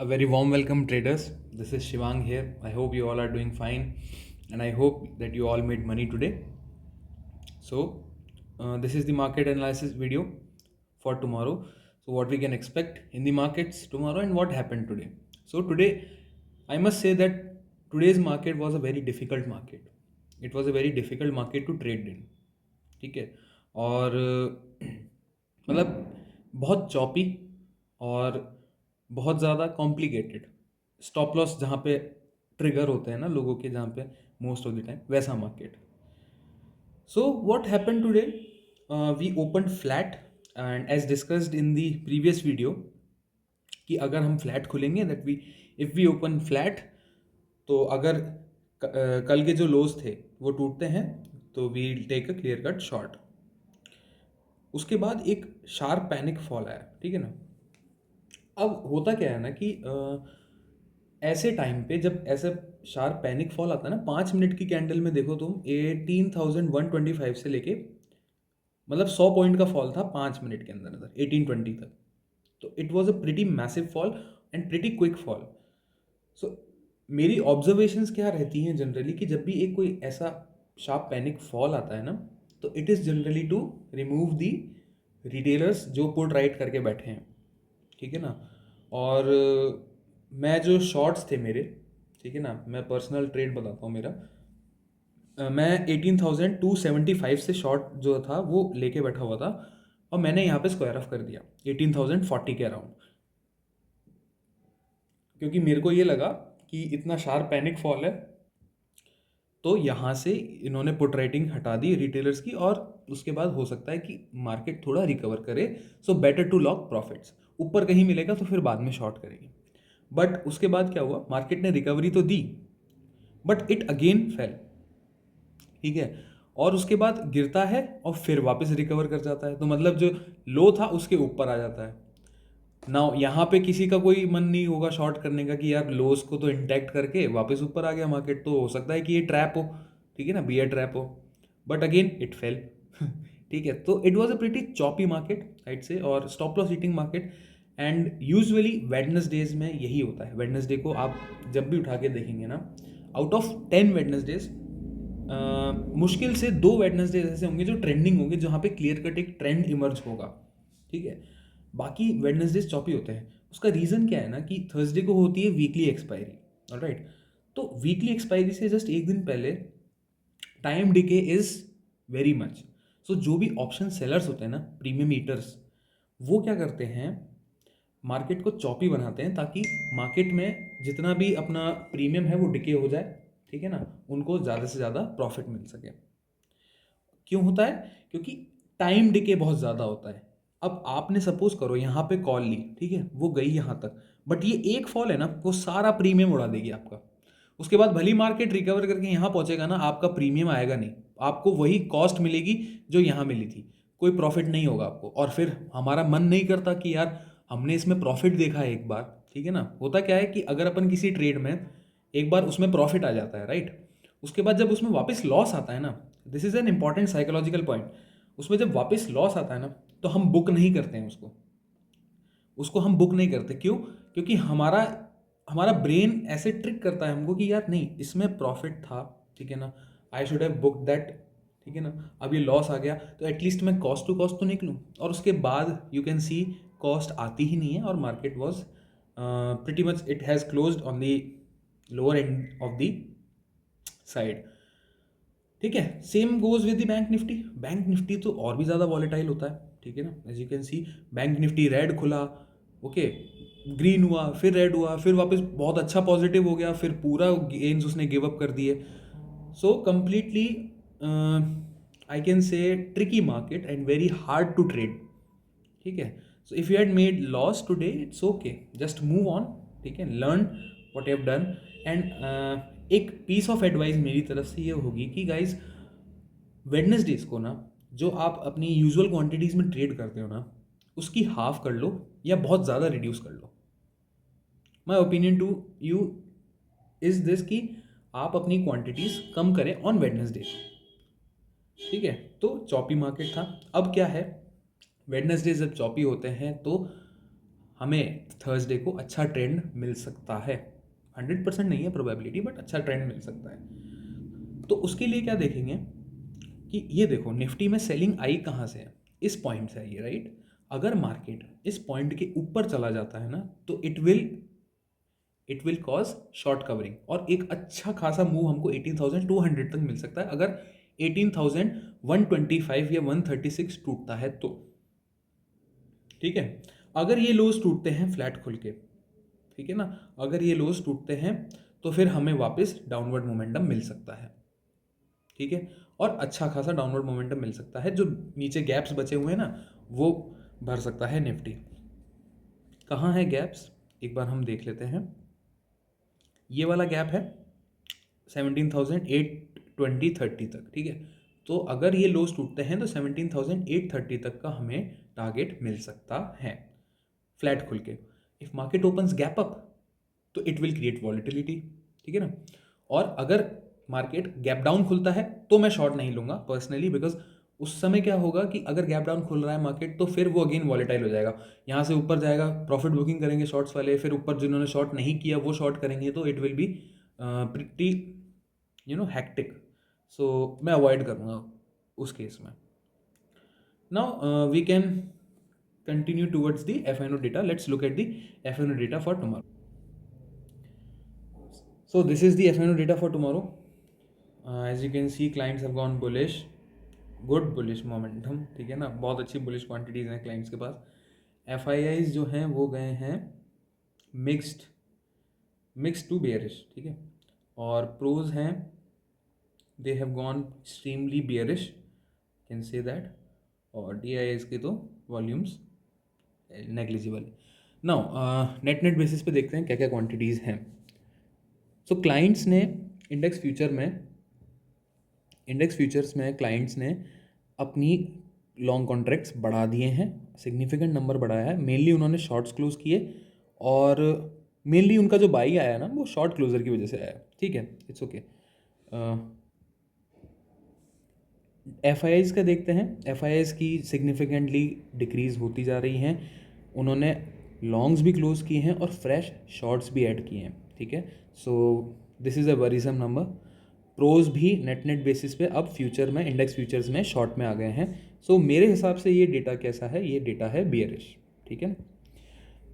A very warm welcome, traders. This is Shivang here. I hope you all are doing fine, and I hope that you all made money today. This is the market analysis video for tomorrow. So, what we can expect in the markets tomorrow and what happened today. So, today, I must say that today's market was a very difficult market. It was a very difficult market to trade in. ठीक है और मतलब बहुत choppy और बहुत ज़्यादा complicated stop loss जहाँ पे ट्रिगर होते हैं ना लोगों के, जहाँ पे मोस्ट ऑफ द टाइम वैसा market. So what happened today? We opened flat and as discussed in the previous video कि अगर हम फ्लैट खुलेंगे that we if we open flat, तो अगर कल के जो लोज थे वो टूटते हैं तो we take a clear cut short. उसके बाद एक शार्प पैनिक फॉल आया, ठीक है ना. अब होता क्या है ना कि ऐसे टाइम पे जब ऐसा शार्प पैनिक फॉल आता है ना, 5 मिनट की कैंडल में देखो तुम 18,125 से लेके मतलब 100 पॉइंट का फॉल था 5 मिनट के अंदर अंदर 1820 तक. तो it was a pretty massive fall and pretty quick fall. So मेरी ऑब्जर्वेशंस क्या रहती हैं जनरली कि जब भी एक कोई ऐसा शार्प पैनिक फॉल आता है ना, तो it is generally to remove the retailers जो पुट राइट करके बैठे हैं, ठीक है ना. और मैं जो शॉर्ट्स थे मेरे, ठीक है ना, मैं पर्सनल ट्रेड बताता हूँ मेरा. मैं 18,275 से शॉर्ट जो था वो लेके बैठा हुआ था और मैंने यहाँ पे स्क्वायर ऑफ कर दिया 18,040 के अराउंड, क्योंकि मेरे को ये लगा कि इतना शार्प पैनिक फॉल है तो यहाँ से इन्होंने पुट राइटिंग हटा दी रिटेलर्स की और उसके बाद हो सकता है कि मार्केट थोड़ा रिकवर करे. So better to lock profits. ऊपर कहीं मिलेगा तो फिर बाद में शॉर्ट करेंगे. बट उसके बाद क्या हुआ, मार्केट ने रिकवरी तो दी बट इट अगेन फेल, ठीक है. और उसके बाद गिरता है और फिर वापस रिकवर कर जाता है. तो मतलब जो लो था उसके ऊपर आ जाता है ना. यहाँ पे किसी का कोई मन नहीं होगा शॉर्ट करने का कि यार लोस को तो इंटैक्ट करके वापस ऊपर आ गया मार्केट, तो हो सकता है कि ये ट्रैप हो, ठीक है ना, बियर ट्रैप हो. But again it fail. ठीक है. तो it was a pretty choppy market आइड से और stop loss hitting market. And usually Wednesdays में यही होता है. वेडनेसडे को आप जब भी उठा के देखेंगे ना, आउट ऑफ 10 वेडनेसडेज मुश्किल से 2 वेडनेसडेज ऐसे होंगे जो ट्रेंडिंग होंगे, जहाँ पे क्लियर कट एक ट्रेंड इमर्ज होगा, ठीक है. बाकी वेडनेसडेज चॉपी होते हैं. उसका रीज़न क्या है ना कि थर्सडे को होती है वीकली एक्सपायरी, ऑलराइट. तो वीकली एक्सपायरी से जस्ट एक दिन पहले time decay is very much. So जो भी ऑप्शन सेलर्स होते हैं ना, प्रीमियम ईटर्स, वो क्या करते हैं, मार्केट को चॉपी बनाते हैं ताकि मार्केट में जितना भी अपना प्रीमियम है वो डिके हो जाए, ठीक है ना, उनको ज़्यादा से ज़्यादा प्रॉफिट मिल सके. क्यों होता है? क्योंकि टाइम डिके बहुत ज़्यादा होता है. अब आपने सपोज करो यहाँ पे कॉल ली, ठीक है, वो गई यहाँ तक, बट ये एक फॉल है ना, वो सारा प्रीमियम उड़ा देगी आपका. उसके बाद भली मार्केट रिकवर करके यहाँ पहुँचेगा ना, आपका प्रीमियम आएगा नहीं, आपको वही कॉस्ट मिलेगी जो यहाँ मिली थी, कोई प्रॉफिट नहीं होगा आपको. और फिर हमारा मन नहीं करता कि यार हमने इसमें प्रॉफिट देखा है एक बार, ठीक है ना. होता क्या है कि अगर अपन किसी ट्रेड में एक बार उसमें प्रॉफिट आ जाता है, राइट, उसके बाद जब उसमें वापस लॉस आता है ना, this is an important psychological point. उसमें जब वापस लॉस आता है ना, तो हम बुक नहीं करते हैं उसको. उसको हम बुक नहीं करते. क्यों? क्योंकि हमारा हमारा ब्रेन ऐसे ट्रिक करता है हमको कि यार नहीं, इसमें प्रॉफिट था, ठीक है ना, I should have book that, ठीक है ना. अब ये लॉस आ गया तो एटलीस्ट मैं कॉस्ट टू कॉस्ट तो निकलूँ. और उसके बाद यू कैन सी कॉस्ट आती ही नहीं है और market was pretty much it has closed on the lower end of the side, ठीक है. Same goes with the bank Nifty. Bank Nifty तो और भी ज़्यादा वॉलेटाइल होता है, ठीक है ना. As you can see bank Nifty red खुला, ओके, ग्रीन हुआ, फिर रेड हुआ, फिर वापस बहुत अच्छा पॉजिटिव हो गया, फिर पूरा गेन्स उसने गिव अप कर दिए. So completely I can say tricky market and very hard to trade, ठीक है. So if you had made loss today it's okay, just move on, ठीक है, learn what you have done. And एक piece of advice मेरी तरफ से ये होगी कि गाइज वेडनेसडेज को ना, जो आप अपनी यूजुअल क्वांटिटीज़ में ट्रेड करते हो ना, उसकी हाफ कर लो या बहुत ज़्यादा रिड्यूस कर लो. My opinion to you is this कि आप अपनी क्वांटिटीज़ कम करें ऑन वेडनेसडे, ठीक है. तो चॉपी मार्केट था. अब क्या है, वेडनेसडे जब चॉपी होते हैं तो हमें थर्सडे को अच्छा ट्रेंड मिल सकता है। 100% नहीं है प्रोबेबिलिटी, बट अच्छा ट्रेंड मिल सकता है। तो उसके लिए क्या देखेंगे कि ये देखो निफ्टी में सेलिंग आई कहाँ से है, इस पॉइंट से आई है, राइट। अगर मार्केट इस पॉइंट के ऊपर चला जाता है ना, तो it will cause short covering, और एक अच्छा खासा मूव हमको 18,200 तक मिल सकता है अगर 18,125 या 136 टूटता है तो। ठीक है, अगर ये लोज टूटते हैं फ्लैट खुल के, ठीक है ना, अगर ये लोज टूटते हैं तो फिर हमें वापस डाउनवर्ड मोमेंटम मिल सकता है। ठीक है, और अच्छा खासा डाउनवर्ड मोमेंटम मिल सकता है, जो नीचे गैप्स बचे हुए हैं ना वो भर सकता है निफ्टी। कहाँ है गैप्स, एक बार हम देख लेते हैं। ये वाला गैप है 17,820-30 तक। ठीक है, तो अगर ये लोज टूटते हैं तो 17,830 तक का हमें टारगेट मिल सकता है फ्लैट खुल के। If market opens gap up तो इट विल क्रिएट वॉलिटिलिटी। ठीक है ना, और अगर मार्केट गैप डाउन खुलता है तो मैं शॉर्ट नहीं लूंगा पर्सनली, बिकॉज उस समय क्या होगा कि अगर गैप डाउन खुल रहा है मार्केट तो फिर वो अगेन वॉलेटाइल हो जाएगा, यहाँ से ऊपर जाएगा, प्रॉफिट बुकिंग करेंगे शॉर्ट्स वाले, फिर ऊपर जिन्होंने शॉर्ट नहीं किया वो शॉर्ट करेंगे, तो it will be pretty hectic. So मैं अवॉइड करूँगा उस केस में। Now we can continue towards the FNO data. Let's look at the FNO data for tomorrow. So this is the FNO data for tomorrow. As you can see, clients have gone bullish, good bullish momentum. ठीक है ना, बहुत अच्छी bullish quantities हैं clients के पास। FIIs जो हैं वो गए हैं mixed to bearish। ठीक है, और pros हैं they have gone extremely bearish, can say that, और DIIs के तो volumes negligible. Now net basis पे देखते हैं क्या क्या क्वांटिटीज़ हैं। सो क्लाइंट्स ने इंडेक्स फ्यूचर्स में क्लाइंट्स ने अपनी लॉन्ग कॉन्ट्रैक्ट्स बढ़ा दिए हैं, सिग्निफिकेंट नंबर बढ़ाया है। मेनली उन्होंने शॉर्ट्स क्लोज किए, और मेनली उनका जो बाई आया ना वो शॉर्ट क्लोजर की वजह से आया। ठीक है, इट्स ओके। FIIs का देखते हैं। FIIs की सिग्निफिकेंटली डिक्रीज़ होती जा रही हैं। उन्होंने लॉन्ग्स भी क्लोज किए हैं और फ्रेश शॉर्ट्स भी ऐड किए हैं। ठीक है, so this is a worrisome number. Pros भी नेट बेसिस पे अब फ्यूचर में, इंडेक्स फ्यूचर्स में शॉर्ट में आ गए हैं। सो मेरे हिसाब से ये डेटा कैसा है, ये डेटा है बियरिश। ठीक है,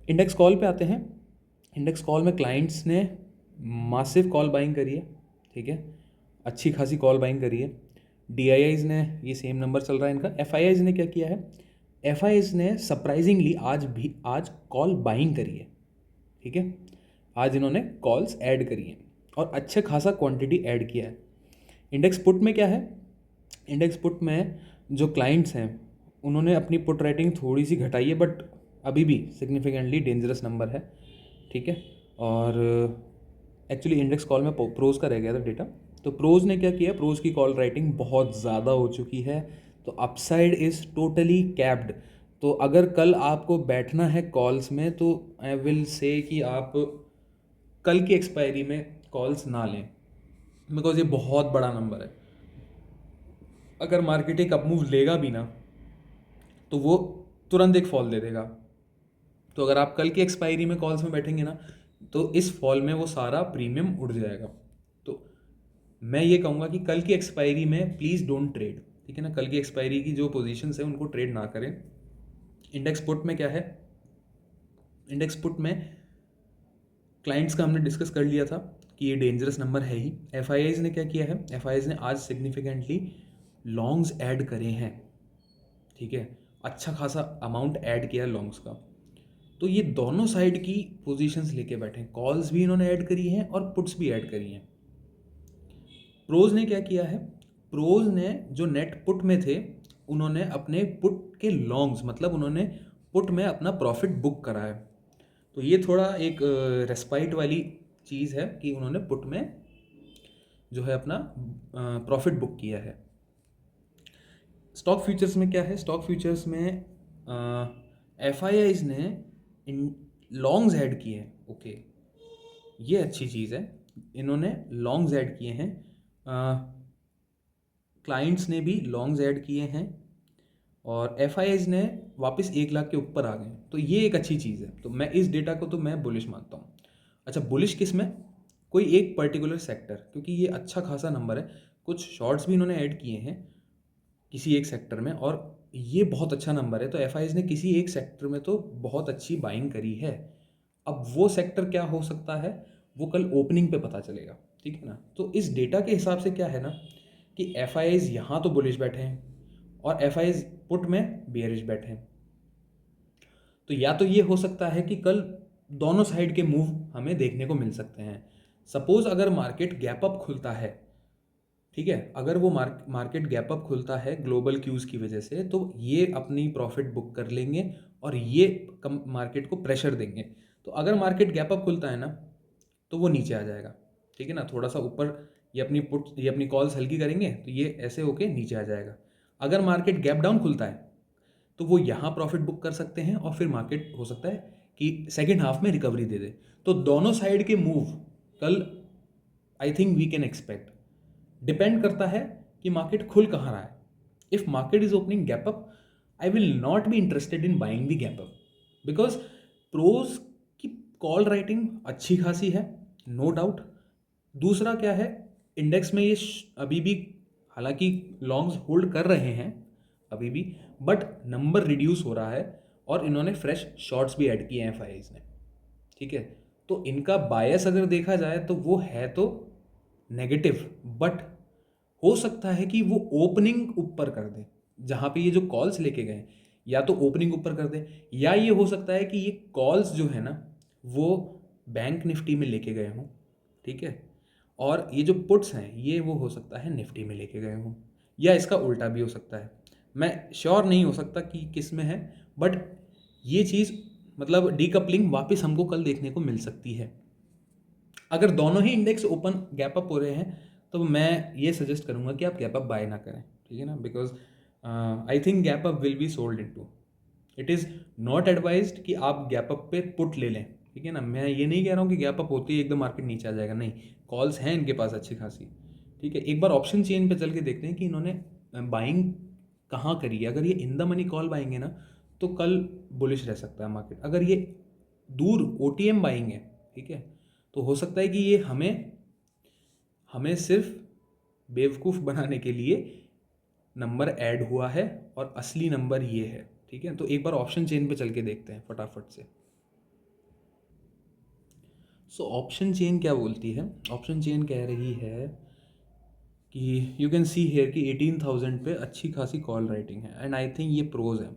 इंडेक्स कॉल पे आते हैं। इंडेक्स कॉल में क्लाइंट्स ने मासिव कॉल बाइंग करी है। ठीक है, अच्छी खासी कॉल बाइंग करी है। DIIs ने, ये सेम नंबर चल रहा है इनका। FIIs ने क्या किया है, FIIs ने सरप्राइजिंगली आज कॉल बाइंग करी है। ठीक है, आज इन्होंने कॉल्स ऐड करी हैं और अच्छे खासा क्वांटिटी ऐड किया है। इंडेक्स पुट में क्या है, इंडेक्स पुट में जो क्लाइंट्स हैं उन्होंने अपनी पुट राइटिंग थोड़ी सी घटाई है, बट अभी भी सिग्निफिकेंटली डेंजरस नंबर है। ठीक है, और एक्चुअली इंडेक्स कॉल में प्रोज का रह गया था डेटा। तो प्रोज ने क्या किया, प्रोज की कॉल राइटिंग बहुत ज़्यादा हो चुकी है, तो अपसाइड इज़ टोटली कैप्ड। तो अगर कल आपको बैठना है कॉल्स में तो आई विल से कि आप कल की एक्सपायरी में कॉल्स ना लें, बिकॉज ये बहुत बड़ा नंबर है। अगर मार्केट एक अपमूव लेगा भी ना तो वो तुरंत एक फॉल दे देगा। तो अगर आप कल की एक्सपायरी में कॉल्स में बैठेंगे ना तो इस फॉल में वो सारा प्रीमियम उड़ जाएगा। तो मैं ये कहूँगा कि कल की एक्सपायरी में प्लीज़ डोंट ट्रेड। ठीक है ना, कल की एक्सपायरी की जो पोजीशंस है उनको ट्रेड ना करें। इंडेक्स पुट में क्या है, इंडेक्स पुट में क्लाइंट्स का हमने डिस्कस कर लिया था कि ये डेंजरस नंबर है ही। FIIs ने क्या किया है, FIIs ने आज सिग्निफिकेंटली लॉन्ग्स ऐड करे हैं। ठीक है, अच्छा खासा अमाउंट ऐड किया है लॉन्ग्स का। तो ये दोनों साइड की पोजीशंस लेके बैठे हैं, कॉल्स भी इन्होंने ऐड करी हैं और पुट्स भी ऐड करी हैं। प्रोज ने क्या किया है, प्रोज ने जो नेट पुट में थे उन्होंने अपने पुट के लॉन्ग्स, मतलब उन्होंने पुट में अपना प्रॉफिट बुक करा है। तो ये थोड़ा एक रेस्पाइट वाली चीज़ है कि उन्होंने पुट में जो है अपना प्रॉफिट बुक किया है। स्टॉक फ्यूचर्स में क्या है, स्टॉक फ्यूचर्स में FIIs ने इन लॉन्ग्स ऐड किए हैं। ओके, ये अच्छी चीज़ है, इन्होंने लॉन्ग्स ऐड किए हैं। क्लाइंट्स ने भी लॉन्ग्स ऐड किए हैं और FIIs ने वापस 1 लाख के ऊपर आ गए हैं, तो ये एक अच्छी चीज़ है। तो मैं इस डेटा को तो मैं बुलिश मानता हूँ। अच्छा, बुलिश किस में? कोई एक पर्टिकुलर सेक्टर, क्योंकि ये अच्छा खासा नंबर है। कुछ शॉर्ट्स भी इन्होंने ऐड किए हैं किसी एक सेक्टर में, और ये बहुत अच्छा नंबर है। तो एफआईज ने किसी एक सेक्टर में तो बहुत अच्छी बाइंग करी है। अब वो सेक्टर क्या हो सकता है, वो कल ओपनिंग पे पता चलेगा, ठीक है ना। तो इस डेटा के हिसाब से क्या है ना, कि एफआईज यहाँ तो बुलिश बैठे हैं और एफआईज पुट में बेयरिश बैठे हैं। तो या तो ये हो सकता है कि कल दोनों साइड के मूव हमें देखने को मिल सकते हैं। सपोज अगर मार्केट गैप अप खुलता है, ठीक है, अगर वो मार्केट गैप अप खुलता है ग्लोबल क्यूज की वजह से, तो ये अपनी प्रॉफिट बुक कर लेंगे और ये कम मार्केट को प्रेशर देंगे। तो अगर मार्केट गैप अप खुलता है ना, तो वो नीचे आ जाएगा, ठीक है ना, थोड़ा सा ऊपर। ये अपनी कॉल्स हल्की करेंगे, तो ये ऐसे होके नीचे आ जाएगा। अगर मार्केट गैप डाउन खुलता है, तो वो यहाँ प्रॉफिट बुक कर सकते हैं और फिर मार्केट हो सकता है कि सेकेंड हाफ में रिकवरी दे दे। तो दोनों साइड के मूव कल I think we can expect. Depend करता है कि मार्केट खुल कहाँ रहा है। If market is opening gap up, I will not be interested in buying the gap up, because pros की कॉल राइटिंग अच्छी खासी है, नो डाउट। दूसरा क्या है, इंडेक्स में ये अभी भी, हालांकि लॉन्ग्स होल्ड कर रहे हैं अभी भी, बट नंबर रिड्यूस हो रहा है और इन्होंने फ्रेश शॉर्ट्स भी ऐड किए हैं एफआईज ने, ठीक है। तो इनका बायस अगर देखा जाए तो वो है तो नेगेटिव, बट हो सकता है कि वो ओपनिंग ऊपर कर दे। जहाँ पे ये जो कॉल्स लेके गए, या तो ओपनिंग ऊपर कर दे, या ये हो सकता है कि ये कॉल्स जो है ना, वो बैंक निफ्टी में लेके गए हों, ठीक है, और ये जो पुट्स हैं ये वो हो सकता है निफ्टी में लेके गए हों, या इसका उल्टा भी हो सकता है। मैं श्योर नहीं हो सकता कि किस में है, बट ये चीज़ मतलब डीकपलिंग वापस हमको कल देखने को मिल सकती है। अगर दोनों ही इंडेक्स ओपन गैप अप हो रहे हैं, तो मैं ये सजेस्ट करूंगा कि आप गैप अप बाय ना करें, ठीक है ना, because I think gap up will be sold into. It is not advised कि आप गैप अप पे पुट ले लें, ठीक है ना। मैं ये नहीं कह रहा हूँ कि गैप अप होती है एकदम मार्केट नीचे आ जाएगा, नहीं, कॉल्स हैं इनके पास अच्छी खासी, ठीक है। एक बार ऑप्शन चेन पे चल के देखते हैं कि इन्होंने बाइंग कहाँ करी है। अगर ये इन द मनी कॉल बाइंग है ना, तो कल बुलिश रह सकता है मार्केट। अगर ये दूर ओटीएम बाइंग है, ठीक है, तो हो सकता है कि ये हमें हमें सिर्फ बेवकूफ़ बनाने के लिए नंबर ऐड हुआ है और असली नंबर ये है, ठीक है। तो एक बार ऑप्शन चेन पे चल के देखते हैं फटाफट से। सो ऑप्शन चेन क्या बोलती है? ऑप्शन चेन कह रही है कि यू कैन सी हेयर कि 18,000 पे अच्छी खासी कॉल राइटिंग है, एंड आई थिंक ये प्रोज है,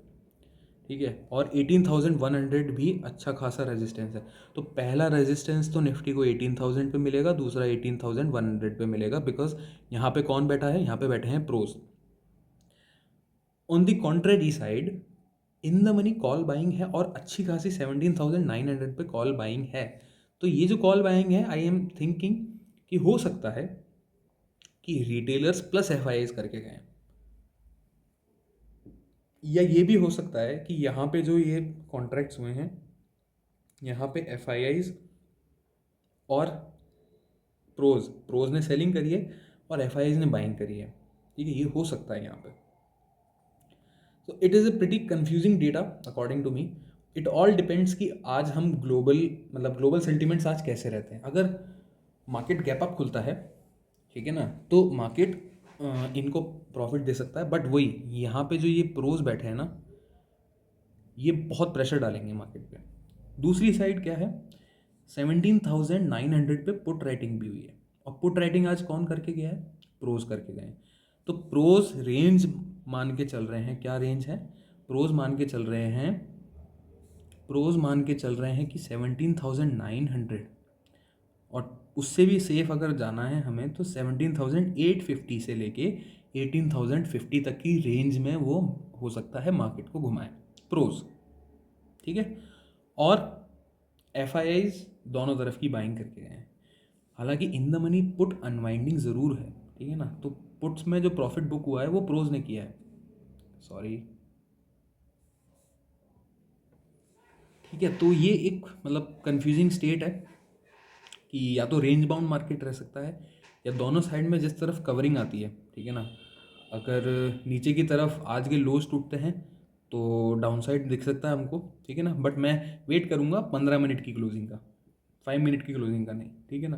ठीक है। और 18,100 भी अच्छा खासा रेजिस्टेंस है। तो पहला रेजिस्टेंस तो निफ्टी को 18,000 पे मिलेगा, दूसरा 18,100 पे मिलेगा, बिकॉज यहाँ पे कौन बैठा है? यहाँ पे बैठे हैं pros. On the contrary side, in the money call buying है और अच्छी खासी 17,900 पे कॉल बाइंग है। तो ये जो कॉल बाइंग है, आई एम थिंकिंग कि हो सकता है कि रिटेलर्स प्लस एफ करके गए, या ये भी हो सकता है कि यहाँ पे जो ये कॉन्ट्रैक्ट्स हुए हैं, यहाँ पे एफ और प्रोज ने सेलिंग करी है और एफ ने बाइंग करी है, ठीक है। ये हो सकता है यहाँ पे। तो it is a pretty confusing data according to me. It all depends कि आज हम ग्लोबल सेंटिमेंट्स आज कैसे रहते हैं। अगर मार्केट गैप अप खुलता है, ठीक है ना, तो मार्केट इनको प्रॉफिट दे सकता है, बट वही यहाँ पे जो ये प्रोज बैठे हैं ना, ये बहुत प्रेशर डालेंगे मार्केट पे। दूसरी साइड क्या है, 17,900 पे पुट राइटिंग भी हुई है, और पुट राइटिंग आज कौन करके गया है? प्रोज करके गए हैं। तो प्रोज रेंज मान के चल रहे हैं, क्या रेंज है? प्रोज मान के चल रहे हैं कि 17,900, और उससे भी सेफ अगर जाना है हमें तो 17,850 से लेके 18,050 तक की रेंज में वो हो सकता है मार्केट को घुमाए प्रोज, ठीक है। और एफ दोनों तरफ की बाइंग करके गए हैं। हालांकि इन द मनी पुट अनवाइंडिंग ज़रूर है, ठीक है ना। तो पुट्स में जो प्रॉफिट बुक हुआ है वो प्रोज ने किया है, सॉरी, ठीक है। तो ये एक मतलब कंफ्यूजिंग स्टेट है कि या तो रेंज बाउंड मार्केट रह सकता है, या दोनों साइड में जिस तरफ कवरिंग आती है, ठीक है ना। अगर नीचे की तरफ आज के लोज टूटते हैं तो डाउन साइड दिख सकता है हमको, ठीक है ना, बट मैं वेट करूँगा 15 मिनट की क्लोजिंग का, 5 मिनट की क्लोजिंग का नहीं, ठीक है ना,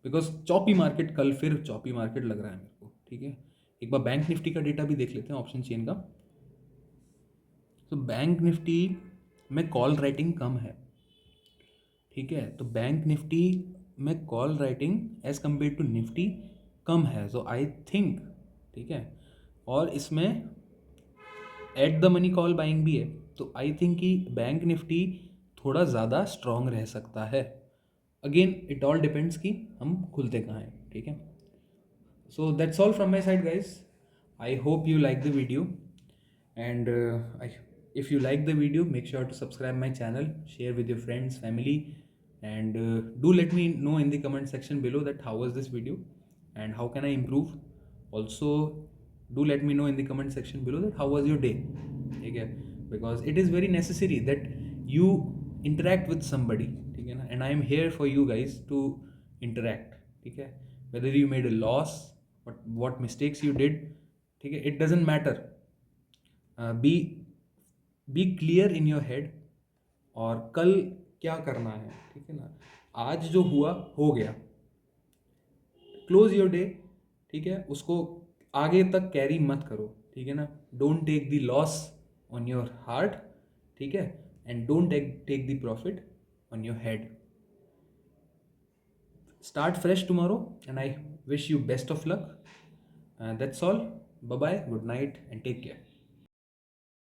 बिकॉज चॉपी मार्केट, कल फिर चॉपी मार्केट लग रहा है मेरे को, ठीक है। एक बार बैंक निफ्टी का डेटा भी देख लेते हैं, ऑप्शन चेन का। तो बैंक निफ्टी में कॉल राइटिंग कम है, ठीक है, तो बैंक निफ्टी में call writing as compare to Nifty कम है, सो आई थिंक, ठीक है, और इसमें at the money call buying भी है, तो आई थिंक कि बैंक निफ्टी थोड़ा ज़्यादा स्ट्रॉन्ग रह सकता है। अगेन इट ऑल डिपेंड्स कि हम खुलते कहाँ हैं, ठीक है। So that's all from my side, guys. I hope you like the video, and if you like the video, make sure to subscribe my channel, share with your friends, family, and do let me know in the comment section below that how was this video and how can I improve. Also, do let me know in the comment section below that how was your day. Okay, because it is very necessary that you interact with somebody, okay, and I am here for you guys to interact, okay, whether you made a loss, what mistakes you did, ठीक है, it doesn't matter. Be clear in your head, और कल क्या करना है, ठीक है ना, आज जो हुआ हो गया, क्लोज योर डे, ठीक है, उसको आगे तक कैरी मत करो, ठीक है ना, don't take the loss on your heart, ठीक है, and don't take the profit on your head. Start fresh tomorrow, and I wish you best of luck. That's all. Bye bye, good night, and take care.